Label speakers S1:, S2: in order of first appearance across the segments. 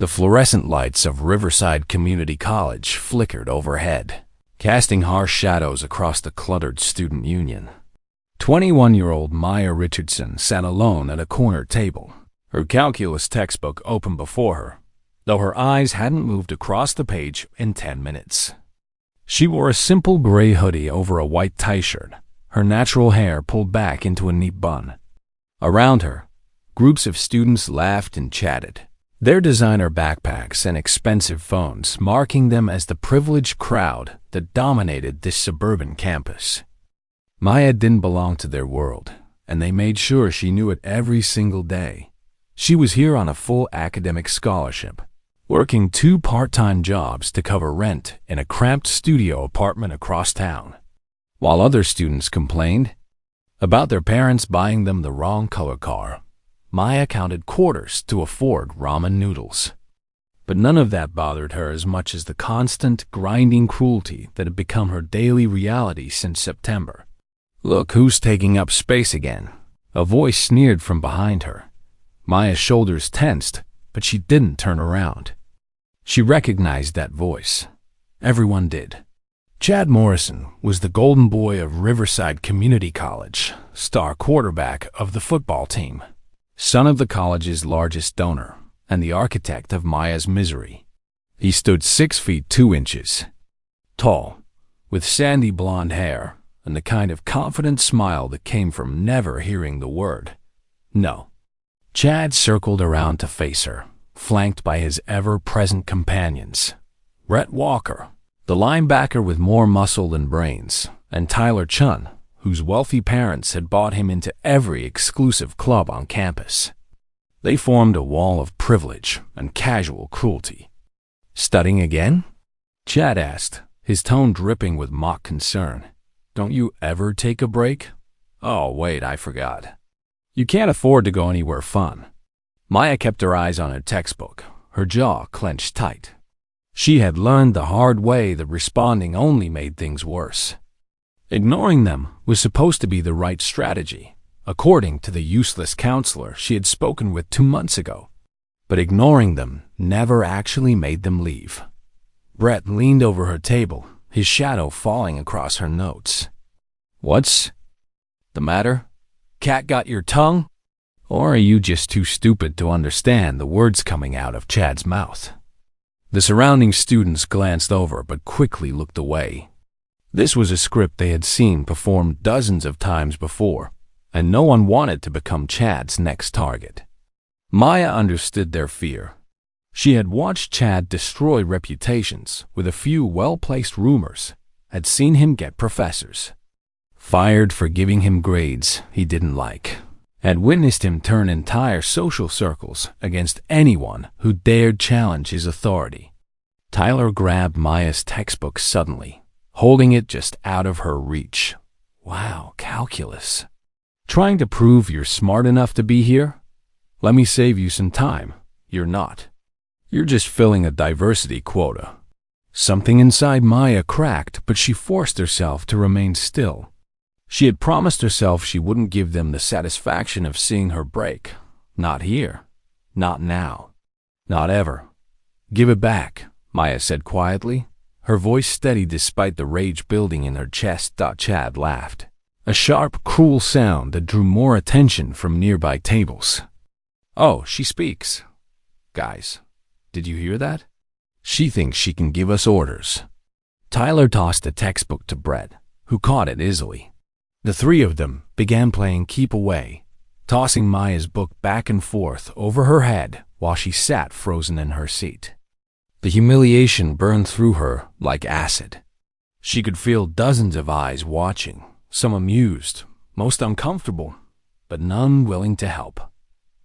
S1: The fluorescent lights of Riverside Community College flickered overhead, casting harsh shadows across the cluttered student union. 21-year-old Maya Richardson sat alone at a corner table, her calculus textbook open before her, though her eyes hadn't moved across the page in 10 minutes. She wore a simple gray hoodie over a white tie-shirt, her natural hair pulled back into a neat bun. Around her, groups of students laughed and chatted, their designer backpacks and expensive phones marking them as the privileged crowd that dominated this suburban campus. Maya didn't belong to their world, and they made sure she knew it every single day. She was here on a full academic scholarship, working 2 part-time jobs to cover rent in a cramped studio apartment across town, while other students complained about their parents buying them the wrong color car. Maya counted quarters to afford ramen noodles. But none of that bothered her as much as the constant, grinding cruelty that had become her daily reality since September. "Look who's taking up space again," a voice sneered from behind her. Maya's shoulders tensed, but she didn't turn around. She recognized that voice. Everyone did. Chad Morrison was the golden boy of Riverside Community College, star quarterback of the football team, son of the college's largest donor, and the architect of Maya's misery. He stood 6 feet 2 inches tall, with sandy blonde hair and the kind of confident smile that came from never hearing the word no. Chad circled around to face her, flanked by his ever-present companions, Rhett Walker, the linebacker with more muscle than brains, and Tyler Chun, whose wealthy parents had bought him into every exclusive club on campus. They formed a wall of privilege and casual cruelty. "Studying again?" Chad asked, his tone dripping with mock concern. "Don't you ever take a break?" "Oh, wait, I forgot. You can't afford to go anywhere fun." Maya kept her eyes on her textbook, her jaw clenched tight. She had learned the hard way that responding only made things worse. Ignoring them was supposed to be the right strategy, according to the useless counselor she had spoken with 2 months ago. But ignoring them never actually made them leave. Brett leaned over her table, his shadow falling across her notes. "What's the matter? Cat got your tongue? Or are you just too stupid to understand the words coming out of Chad's mouth?" The surrounding students glanced over but quickly looked away. This was a script they had seen performed dozens of times before, and no one wanted to become Chad's next target. Maya understood their fear. She had watched Chad destroy reputations with a few well-placed rumors, had seen him get professors fired for giving him grades he didn't like, had witnessed him turn entire social circles against anyone who dared challenge his authority. Tyler grabbed Maya's textbook suddenly, holding it just out of her reach. "Wow, calculus. Trying to prove you're smart enough to be here? Let me save you some time. You're not. You're just filling a diversity quota." Something inside Maya cracked, but she forced herself to remain still. She had promised herself she wouldn't give them the satisfaction of seeing her break. Not here. Not now. Not ever. "Give it back," Maya said quietly, her voice steady despite the rage building in her chest. Chad laughed, a sharp, cruel sound that drew more attention from nearby tables. "Oh, she speaks. Guys, did you hear that? She thinks she can give us orders." Tyler tossed the textbook to Brett, who caught it easily. The 3 of them began playing keep away, tossing Maya's book back and forth over her head while she sat frozen in her seat. The humiliation burned through her like acid. She could feel dozens of eyes watching, some amused, most uncomfortable, but none willing to help.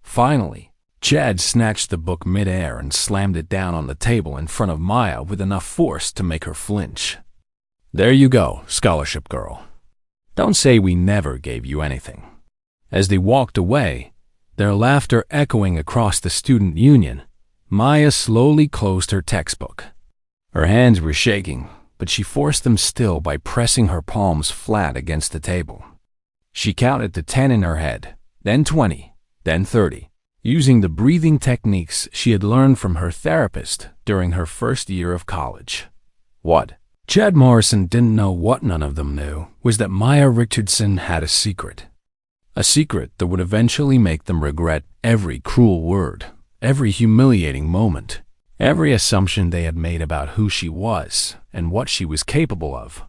S1: Finally, Chad snatched the book midair and slammed it down on the table in front of Maya with enough force to make her flinch. "There you go, scholarship girl. Don't say we never gave you anything." As they walked away, their laughter echoing across the student union, Maya slowly closed her textbook. Her hands were shaking, but she forced them still by pressing her palms flat against the table. She counted to 10 in her head, then 20, then 30, using the breathing techniques she had learned from her therapist during her first year of college. What Chad Morrison didn't know, what none of them knew, was that Maya Richardson had a secret. A secret that would eventually make them regret every cruel word, every humiliating moment, every assumption they had made about who she was and what she was capable of.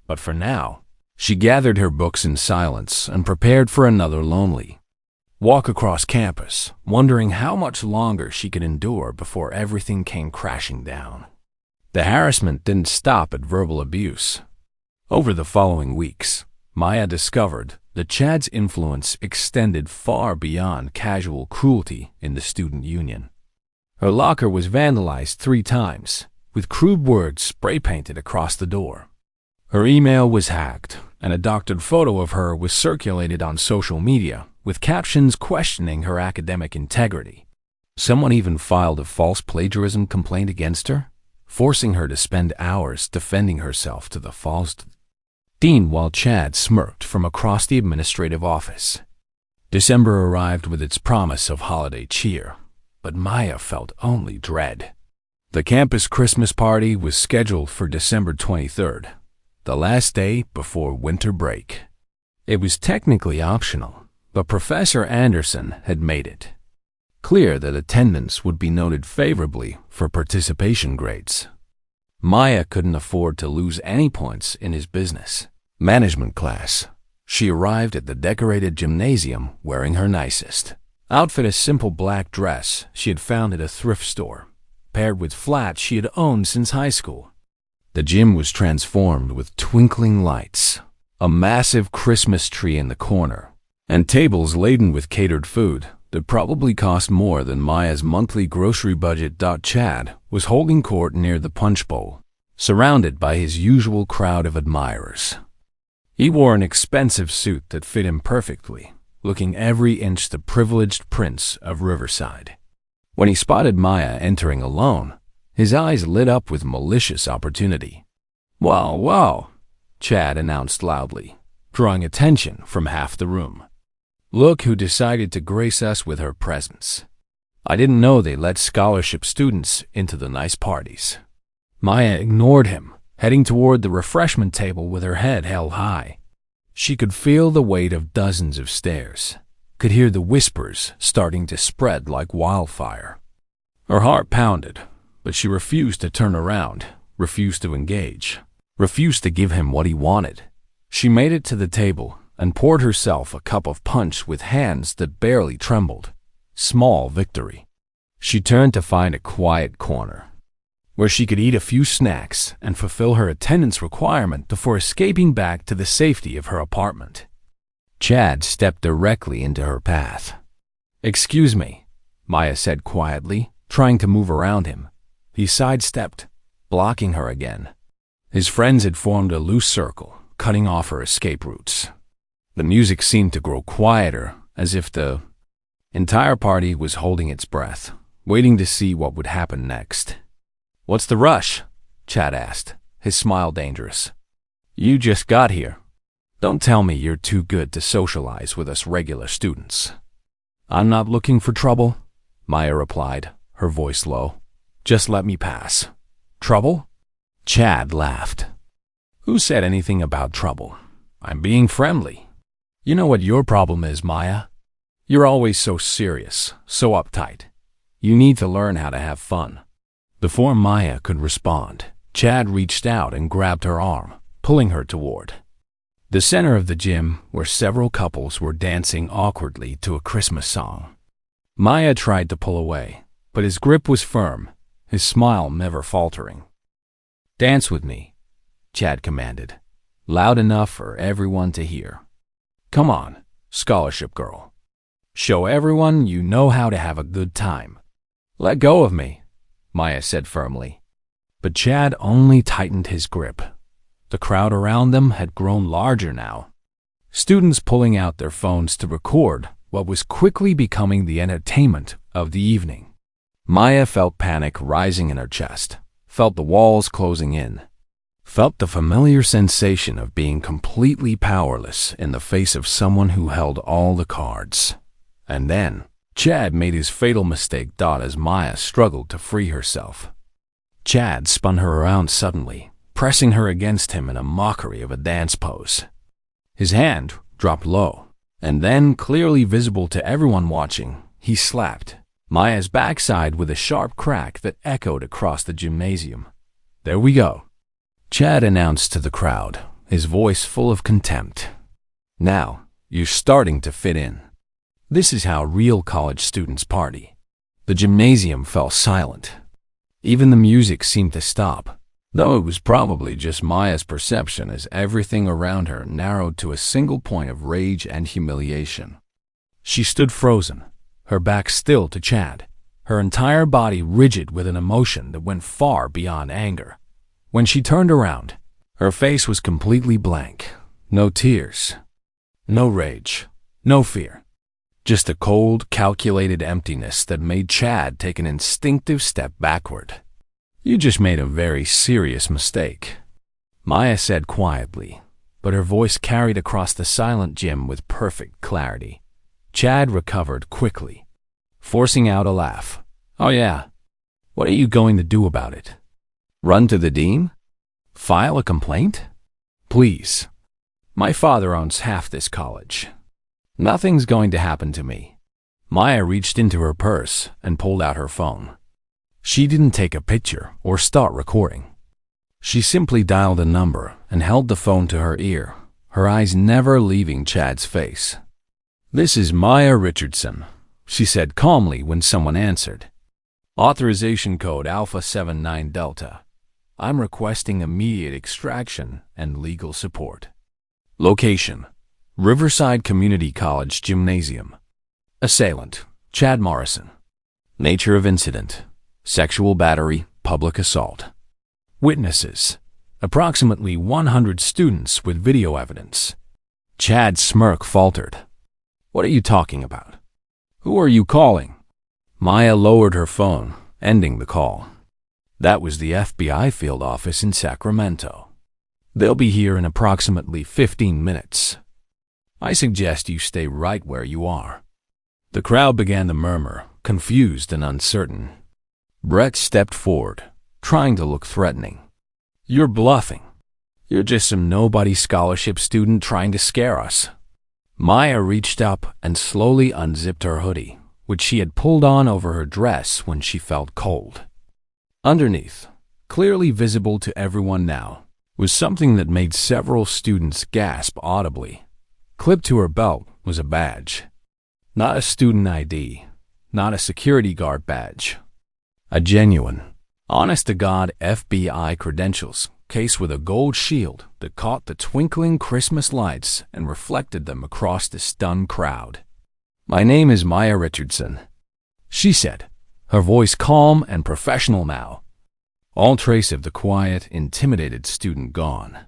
S1: But for now, she gathered her books in silence and prepared for another lonely walk across campus, wondering how much longer she could endure before everything came crashing down. The harassment didn't stop at verbal abuse. Over the following weeks, Maya discovered that Chad's influence extended far beyond casual cruelty in the student union. Her locker was vandalized 3 times, with crude words spray-painted across the door. Her email was hacked, and a doctored photo of her was circulated on social media, with captions questioning her academic integrity. Someone even filed a false plagiarism complaint against her, forcing her to spend hours defending herself to the false dean while Chad smirked from across the administrative office. December arrived with its promise of holiday cheer, but Maya felt only dread. The campus Christmas party was scheduled for December 23rd, the last day before winter break. It was technically optional, but Professor Anderson had made it clear that attendance would be noted favorably for participation grades. Maya couldn't afford to lose any points in his business management class. She arrived at the decorated gymnasium wearing her nicest outfit, a simple black dress she had found at a thrift store, paired with flats she had owned since high school. The gym was transformed with twinkling lights, a massive Christmas tree in the corner, and tables laden with catered food that probably cost more than Maya's monthly grocery budget. Chad was holding court near the punch bowl, surrounded by his usual crowd of admirers. He wore an expensive suit that fit him perfectly, looking every inch the privileged prince of Riverside. When he spotted Maya entering alone, his eyes lit up with malicious opportunity. "Wow, wow," Chad announced loudly, drawing attention from half the room. "Look who decided to grace us with her presence. I didn't know they let scholarship students into the nice parties." Maya ignored him, heading toward the refreshment table with her head held high. She could feel the weight of dozens of stares, could hear the whispers starting to spread like wildfire. Her heart pounded, but she refused to turn around, refused to engage, refused to give him what he wanted. She made it to the table and poured herself a cup of punch with hands that barely trembled. Small victory. She turned to find a quiet corner where she could eat a few snacks and fulfill her attendance requirement before escaping back to the safety of her apartment. Chad stepped directly into her path. "Excuse me," Maya said quietly, trying to move around him. He sidestepped, blocking her again. His friends had formed a loose circle, cutting off her escape routes. The music seemed to grow quieter, as if the entire party was holding its breath, waiting to see what would happen next. "What's the rush?" Chad asked, his smile dangerous. "You just got here. Don't tell me you're too good to socialize with us regular students." "I'm not looking for trouble," Maya replied, her voice low. "Just let me pass." "Trouble?" Chad laughed. "Who said anything about trouble? I'm being friendly. You know what your problem is, Maya? You're always so serious, so uptight. You need to learn how to have fun." Before Maya could respond, Chad reached out and grabbed her arm, pulling her toward the center of the gym, where several couples were dancing awkwardly to a Christmas song. Maya tried to pull away, but his grip was firm, his smile never faltering. "Dance with me," Chad commanded, loud enough for everyone to hear. "Come on, scholarship girl. Show everyone you know how to have a good time." "Let go of me," Maya said firmly. But Chad only tightened his grip. The crowd around them had grown larger now, students pulling out their phones to record what was quickly becoming the entertainment of the evening. Maya felt panic rising in her chest, felt the walls closing in, felt the familiar sensation of being completely powerless in the face of someone who held all the cards. And then Chad made his fatal mistake as Maya struggled to free herself. Chad spun her around suddenly, pressing her against him in a mockery of a dance pose. His hand dropped low, and then, clearly visible to everyone watching, he slapped Maya's backside with a sharp crack that echoed across the gymnasium. "There we go," Chad announced to the crowd, his voice full of contempt. "Now, you're starting to fit in. This is how real college students party." The gymnasium fell silent. Even the music seemed to stop, though it was probably just Maya's perception as everything around her narrowed to a single point of rage and humiliation. She stood frozen, her back still to Chad, her entire body rigid with an emotion that went far beyond anger. When she turned around, her face was completely blank. No tears, no rage, no fear. Just a cold, calculated emptiness that made Chad take an instinctive step backward. "You just made a very serious mistake," Maya said quietly, but her voice carried across the silent gym with perfect clarity. Chad recovered quickly, forcing out a laugh. "Oh yeah? What are you going to do about it? Run to the dean? File a complaint? Please. My father owns half this college. Nothing's going to happen to me." Maya reached into her purse and pulled out her phone. She didn't take a picture or start recording. She simply dialed a number and held the phone to her ear, her eyes never leaving Chad's face. "This is Maya Richardson," she said calmly when someone answered. "Authorization code Alpha 79 Delta. I'm requesting immediate extraction and legal support. Location: Riverside Community College Gymnasium. Assailant: Chad Morrison. Nature of incident: sexual battery, public assault. Witnesses: approximately 100 students with video evidence." Chad's smirk faltered. "What are you talking about? Who are you calling?" Maya lowered her phone, ending the call. "That was the FBI field office in Sacramento. They'll be here in approximately 15 minutes. I suggest you stay right where you are." The crowd began to murmur, confused and uncertain. Brett stepped forward, trying to look threatening. "You're bluffing. You're just some nobody scholarship student trying to scare us." Maya reached up and slowly unzipped her hoodie, which she had pulled on over her dress when she felt cold. Underneath, clearly visible to everyone now, was something that made several students gasp audibly. Clipped to her belt was a badge. Not a student ID, not a security guard badge. A genuine, honest-to-God FBI credentials case with a gold shield that caught the twinkling Christmas lights and reflected them across the stunned crowd. "My name is Maya Richardson," she said, her voice calm and professional now, all trace of the quiet, intimidated student gone.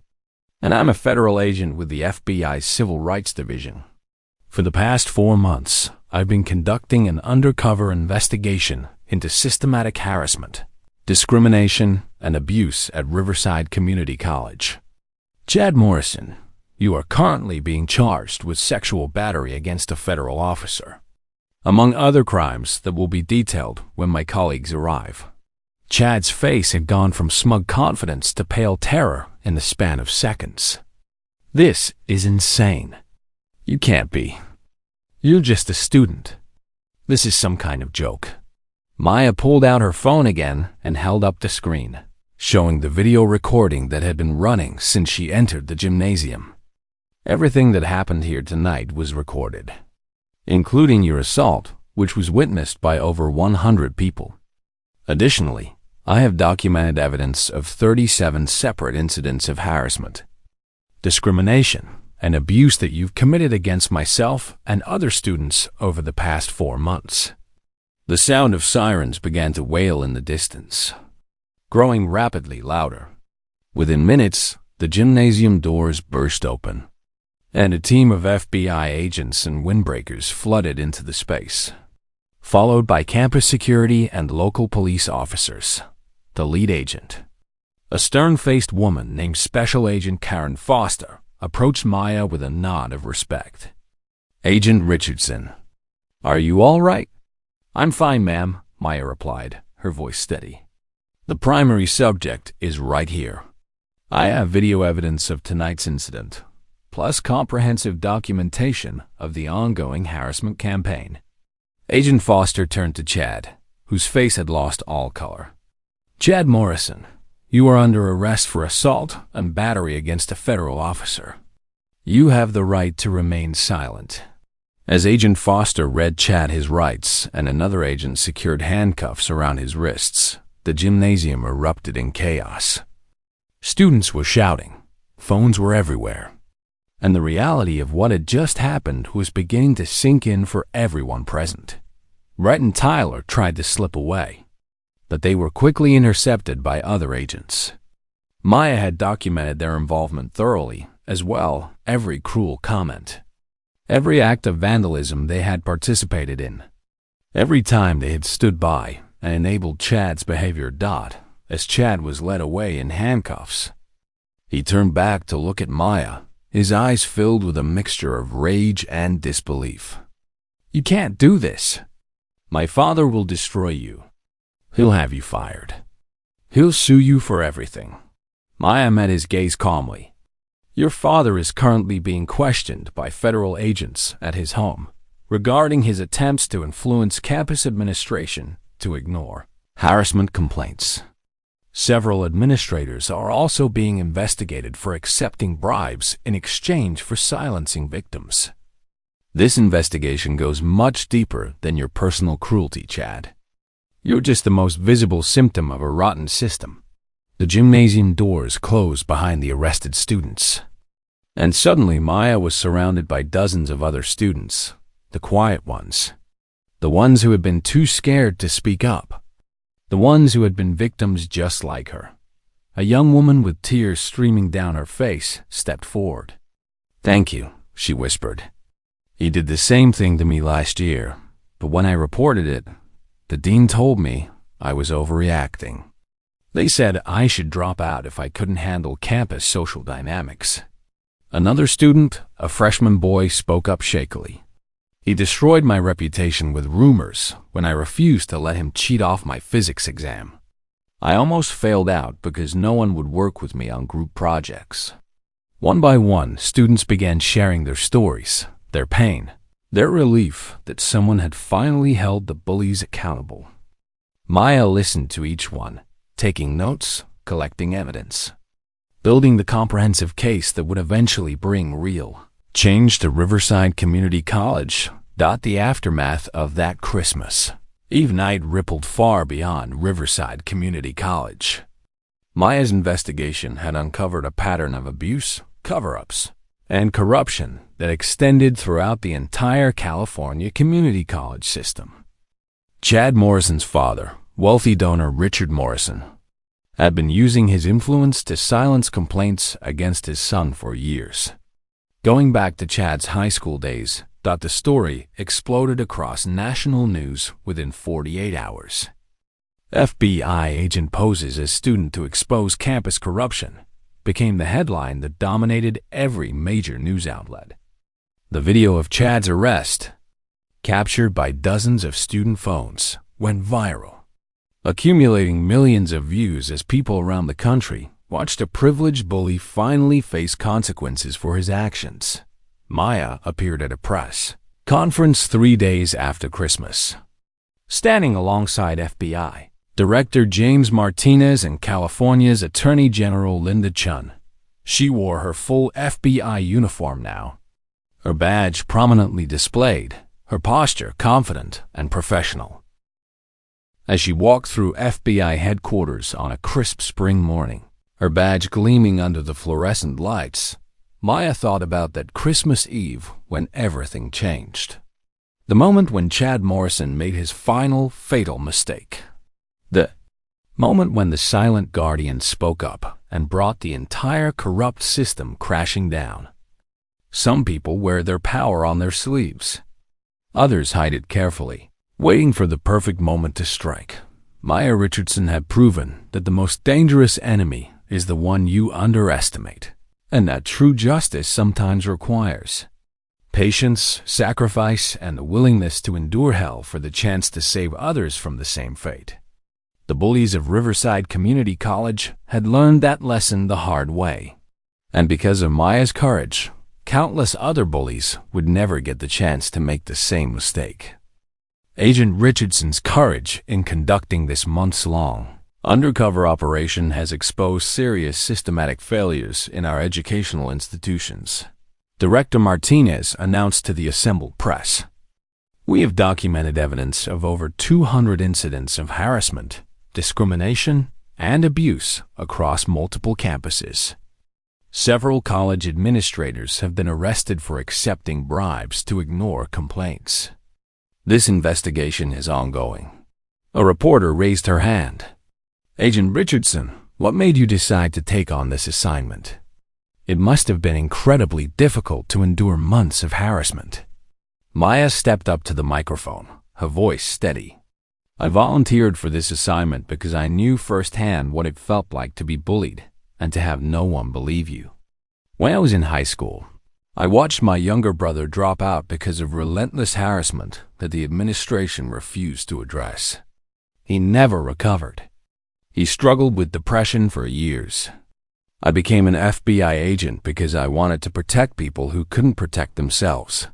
S1: "And I'm a federal agent with the FBI's Civil Rights Division. For the past 4 months, I've been conducting an undercover investigation into systematic harassment, discrimination, and abuse at Riverside Community College. Chad Morrison, you are currently being charged with sexual battery against a federal officer, among other crimes that will be detailed when my colleagues arrive." Chad's face had gone from smug confidence to pale terror in the span of seconds. "This is insane. You can't be. You're just a student. This is some kind of joke." Maya pulled out her phone again and held up the screen, showing the video recording that had been running since she entered the gymnasium. "Everything that happened here tonight was recorded, including your assault, which was witnessed by over 100 people. Additionally, I have documented evidence of 37 separate incidents of harassment, discrimination, and abuse that you've committed against myself and other students over the past 4 months." The sound of sirens began to wail in the distance, growing rapidly louder. Within minutes, the gymnasium doors burst open, and a team of FBI agents and windbreakers flooded into the space, followed by campus security and local police officers. The lead agent, a stern-faced woman named Special Agent Karen Foster, approached Maya with a nod of respect. "Agent Richardson, are you all right?" "I'm fine, ma'am," Maya replied, her voice steady. "The primary subject is right here. I have video evidence of tonight's incident, plus comprehensive documentation of the ongoing harassment campaign." Agent Foster turned to Chad, whose face had lost all color. "Chad Morrison, you are under arrest for assault and battery against a federal officer. You have the right to remain silent." As Agent Foster read Chad his rights and another agent secured handcuffs around his wrists, the gymnasium erupted in chaos. Students were shouting, phones were everywhere, and the reality of what had just happened was beginning to sink in for everyone present. Rhett and Tyler tried to slip away, but they were quickly intercepted by other agents. Maya had documented their involvement thoroughly, as well every cruel comment, every act of vandalism they had participated in, every time they had stood by and enabled Chad's behavior. As Chad was led away in handcuffs, he turned back to look at Maya, his eyes filled with a mixture of rage and disbelief. "You can't do this. My father will destroy you. He'll have you fired. He'll sue you for everything." Maya met his gaze calmly. "Your father is currently being questioned by federal agents at his home regarding his attempts to influence campus administration to ignore harassment complaints. Several administrators are also being investigated for accepting bribes in exchange for silencing victims. This investigation goes much deeper than your personal cruelty, Chad. You're just the most visible symptom of a rotten system." The gymnasium doors closed behind the arrested students, and suddenly Maya was surrounded by dozens of other students, the quiet ones, the ones who had been too scared to speak up, the ones who had been victims just like her. A young woman with tears streaming down her face stepped forward. "Thank you," she whispered. "He did the same thing to me last year, but when I reported it, the dean told me I was overreacting. They said I should drop out if I couldn't handle campus social dynamics." Another student, a freshman boy, spoke up shakily. "He destroyed my reputation with rumors when I refused to let him cheat off my physics exam. I almost failed out because no one would work with me on group projects." One by one, students began sharing their stories, their pain, their relief that someone had finally held the bullies accountable. Maya listened to each one, taking notes, collecting evidence, building the comprehensive case that would eventually bring real change to Riverside Community College. The aftermath of that Christmas Eve night rippled far beyond Riverside Community College. Maya's investigation had uncovered a pattern of abuse, cover-ups, and corruption that extended throughout the entire California community college system. Chad Morrison's father, wealthy donor Richard Morrison, had been using his influence to silence complaints against his son for years. Going back to Chad's high school days, the story exploded across national news within 48 hours. FBI agent poses as student to expose campus corruption became the headline that dominated every major news outlet. The video of Chad's arrest, captured by dozens of student phones, went viral, accumulating millions of views as people around the country watched a privileged bully finally face consequences for his actions. Maya appeared at a press conference 3 days after Christmas, standing alongside FBI Director James Martinez and California's Attorney General Linda Chun. She wore her full FBI uniform now, her badge prominently displayed, her posture confident and professional. As she walked through FBI headquarters on a crisp spring morning, her badge gleaming under the fluorescent lights, Maya thought about that Christmas Eve when everything changed. The moment when Chad Morrison made his final, fatal mistake. The moment when the silent guardian spoke up and brought the entire corrupt system crashing down. Some people wear their power on their sleeves. Others hide it carefully, waiting for the perfect moment to strike. Maya Richardson had proven that the most dangerous enemy is the one you underestimate, and that true justice sometimes requires Patience, sacrifice, and the willingness to endure hell for the chance to save others from the same fate. The bullies of Riverside Community College had learned that lesson the hard way. And because of Maya's courage, countless other bullies would never get the chance to make the same mistake. Agent Richardson's courage in conducting this months-long undercover operation has exposed serious systematic failures in our educational institutions. Director Martinez announced to the assembled press, "We have documented evidence of over 200 incidents of harassment, discrimination, and abuse across multiple campuses. Several college administrators have been arrested for accepting bribes to ignore complaints. This investigation is ongoing." A reporter raised her hand. "Agent Richardson, what made you decide to take on this assignment? It must have been incredibly difficult to endure months of harassment." Maya stepped up to the microphone, her voice steady. "I volunteered for this assignment because I knew firsthand what it felt like to be bullied and to have no one believe you. When I was in high school, I watched my younger brother drop out because of relentless harassment that the administration refused to address. He never recovered. He struggled with depression for years. I became an FBI agent because I wanted to protect people who couldn't protect themselves.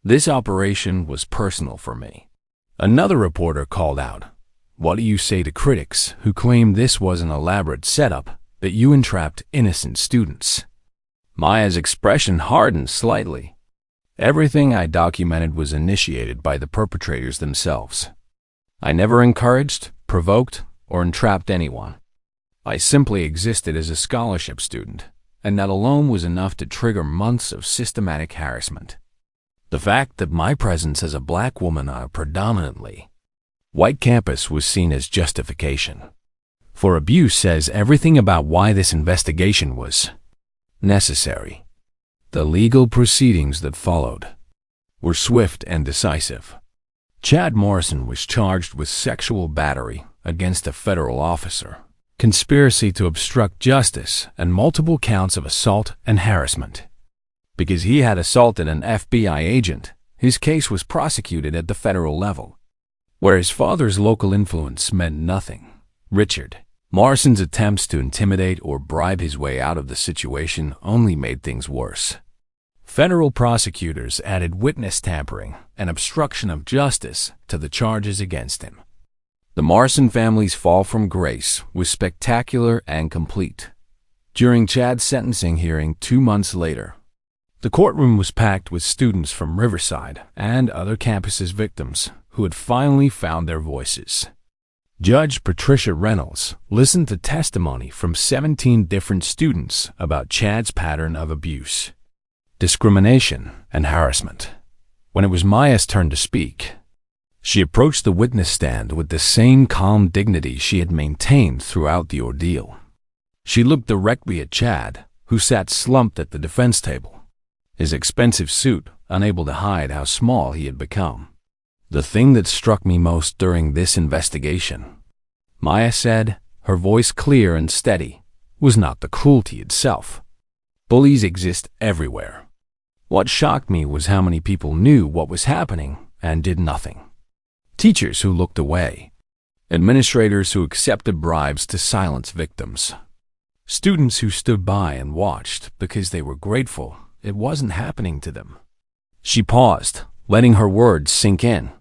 S1: This operation was personal for me." Another reporter called out, "What do you say to critics who claim this was an elaborate setup that you entrapped innocent students?" Maya's expression hardened slightly. "Everything I documented was initiated by the perpetrators themselves. I never encouraged, provoked, or entrapped anyone. I simply existed as a scholarship student, and that alone was enough to trigger months of systematic harassment. The fact that my presence as a black woman on a predominantly white campus was seen as justification for abuse says everything about why this investigation was necessary." The legal proceedings that followed were swift and decisive. Chad Morrison was charged with sexual battery against a federal officer, conspiracy to obstruct justice, and multiple counts of assault and harassment. Because he had assaulted an FBI agent, his case was prosecuted at the federal level. Where his father's local influence meant nothing, Richard Morrison's attempts to intimidate or bribe his way out of the situation only made things worse. Federal prosecutors added witness tampering and obstruction of justice to the charges against him. The Morrison family's fall from grace was spectacular and complete. During Chad's sentencing hearing 2 months later, the courtroom was packed with students from Riverside and other campuses' victims who had finally found their voices. Judge Patricia Reynolds listened to testimony from 17 different students about Chad's pattern of abuse, discrimination, and harassment. When it was Maya's turn to speak, she approached the witness stand with the same calm dignity she had maintained throughout the ordeal. She looked directly at Chad, who sat slumped at the defense table, his expensive suit unable to hide how small he had become. "The thing that struck me most during this investigation," Maya said, her voice clear and steady, "was not the cruelty itself. Bullies exist everywhere. What shocked me was how many people knew what was happening and did nothing. Teachers who looked away, administrators who accepted bribes to silence victims, students who stood by and watched because they were grateful it wasn't happening to them." She paused, letting her words sink in.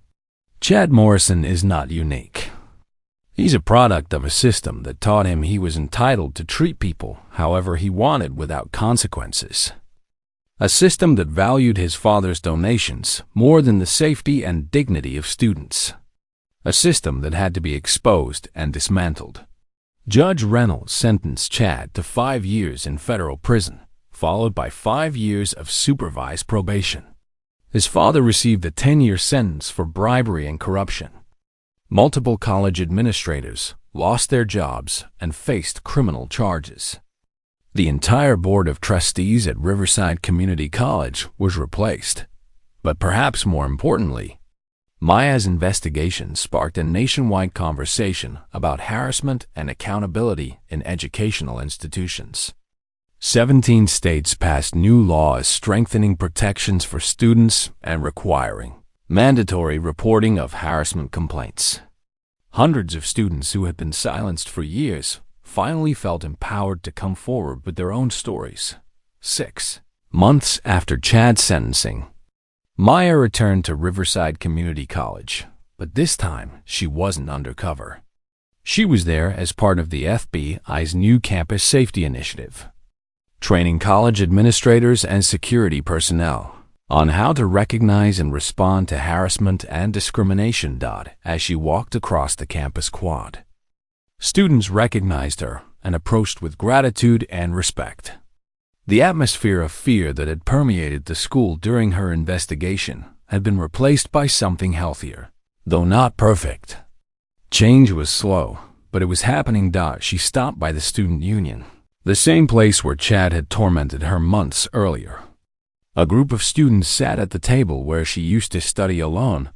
S1: Chad Morrison is not unique. He's a product of a system that taught him he was entitled to treat people however he wanted without consequences. A system that valued his father's donations more than the safety and dignity of students. A system that had to be exposed and dismantled. Judge Reynolds sentenced Chad to 5 years in federal prison, followed by 5 years of supervised probation. His father received a 10-year sentence for bribery and corruption. Multiple college administrators lost their jobs and faced criminal charges. The entire board of trustees at Riverside Community College was replaced. But perhaps more importantly, Maya's investigation sparked a nationwide conversation about harassment and accountability in educational institutions. 17 states passed new laws strengthening protections for students and requiring mandatory reporting of harassment complaints. Hundreds of students who had been silenced for years finally felt empowered to come forward with their own stories. 6 months after Chad's sentencing, Maya returned to Riverside Community College, but this time she wasn't undercover. She was there as part of the FBI's new campus safety initiative, training college administrators and security personnel on how to recognize and respond to harassment and discrimination. As she walked across the campus quad, students recognized her and approached with gratitude and respect. The atmosphere of fear that had permeated the school during her investigation had been replaced by something healthier, though not perfect. Change was slow, but it was happening. She stopped by the student union, the same place where Chad had tormented her months earlier. A group of students sat at the table where she used to study alone,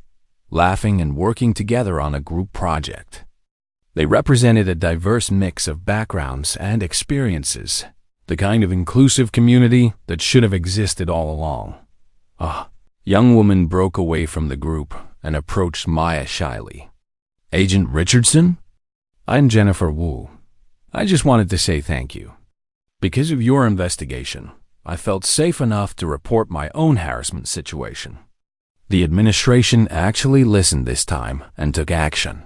S1: laughing and working together on a group project. They represented a diverse mix of backgrounds and experiences, the kind of inclusive community that should have existed all along. A young woman broke away from the group and approached Maya shyly. "Agent Richardson? I'm Jennifer Wu. I just wanted to say thank you. Because of your investigation, I felt safe enough to report my own harassment situation. The administration actually listened this time and took action.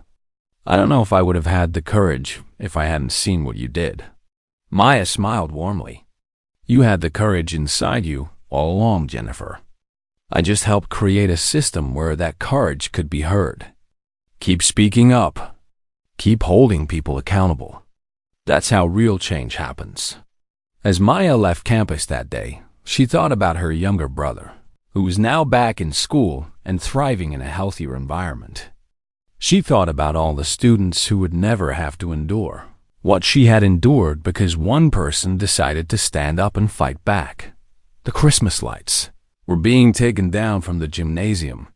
S1: I don't know if I would have had the courage if I hadn't seen what you did." Maya smiled warmly. "You had the courage inside you all along, Jennifer. I just helped create a system where that courage could be heard. Keep speaking up. Keep holding people accountable. That's how real change happens." As Maya left campus that day, she thought about her younger brother, who was now back in school and thriving in a healthier environment. She thought about all the students who would never have to endure what she had endured because one person decided to stand up and fight back. The Christmas lights were being taken down from the gymnasium,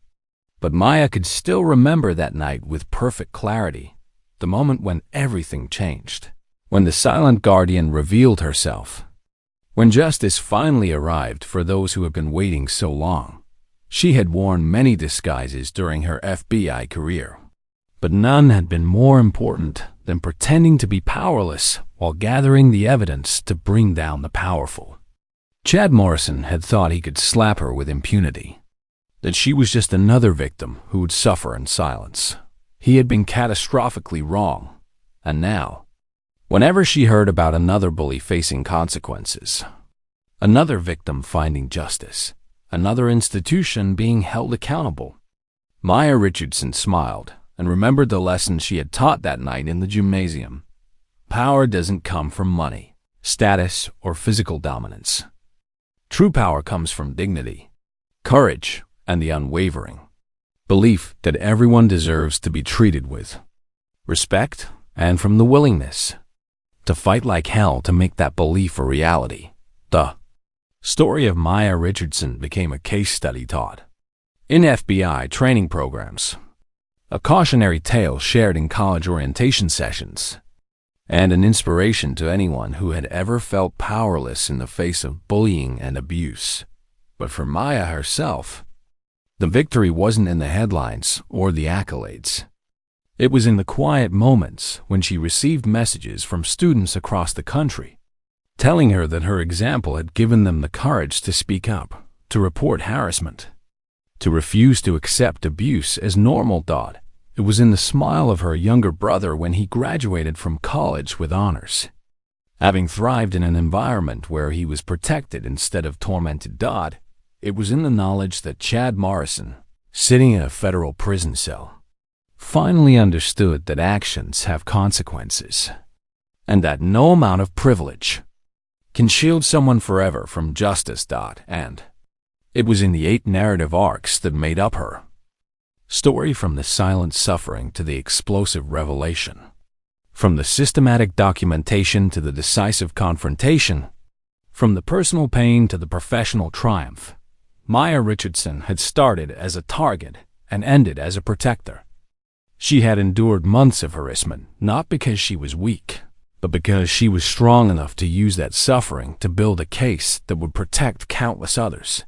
S1: but Maya could still remember that night with perfect clarity, the moment when everything changed, when the silent guardian revealed herself, when justice finally arrived for those who had been waiting so long. She had worn many disguises during her FBI career, but none had been more important than pretending to be powerless while gathering the evidence to bring down the powerful. Chad Morrison had thought he could slap her with impunity, that she was just another victim who would suffer in silence. He had been catastrophically wrong, and now, whenever she heard about another bully facing consequences, another victim finding justice, another institution being held accountable, Maya Richardson smiled and remembered the lesson she had taught that night in the gymnasium. Power doesn't come from money, status, or physical dominance. True power comes from dignity, courage, and the unwavering belief that everyone deserves to be treated with respect, and from the willingness to fight like hell to make that belief a reality. The story of Maya Richardson became a case study taught in FBI training programs, a cautionary tale shared in college orientation sessions, and an inspiration to anyone who had ever felt powerless in the face of bullying and abuse. But for Maya herself, the victory wasn't in the headlines or the accolades. It was in the quiet moments when she received messages from students across the country, telling her that her example had given them the courage to speak up, to report harassment, to refuse to accept abuse as normal. It was in the smile of her younger brother when he graduated from college with honors, having thrived in an environment where he was protected instead of tormented. It was in the knowledge that Chad Morrison, sitting in a federal prison cell, finally understood that actions have consequences, and that no amount of privilege can shield someone forever from justice. And it was in the 8 narrative arcs that made up her story, from the silent suffering to the explosive revelation, from the systematic documentation to the decisive confrontation, from the personal pain to the professional triumph. Maya Richardson had started as a target and ended as a protector. She had endured months of harassment, not because she was weak, but because she was strong enough to use that suffering to build a case that would protect countless others.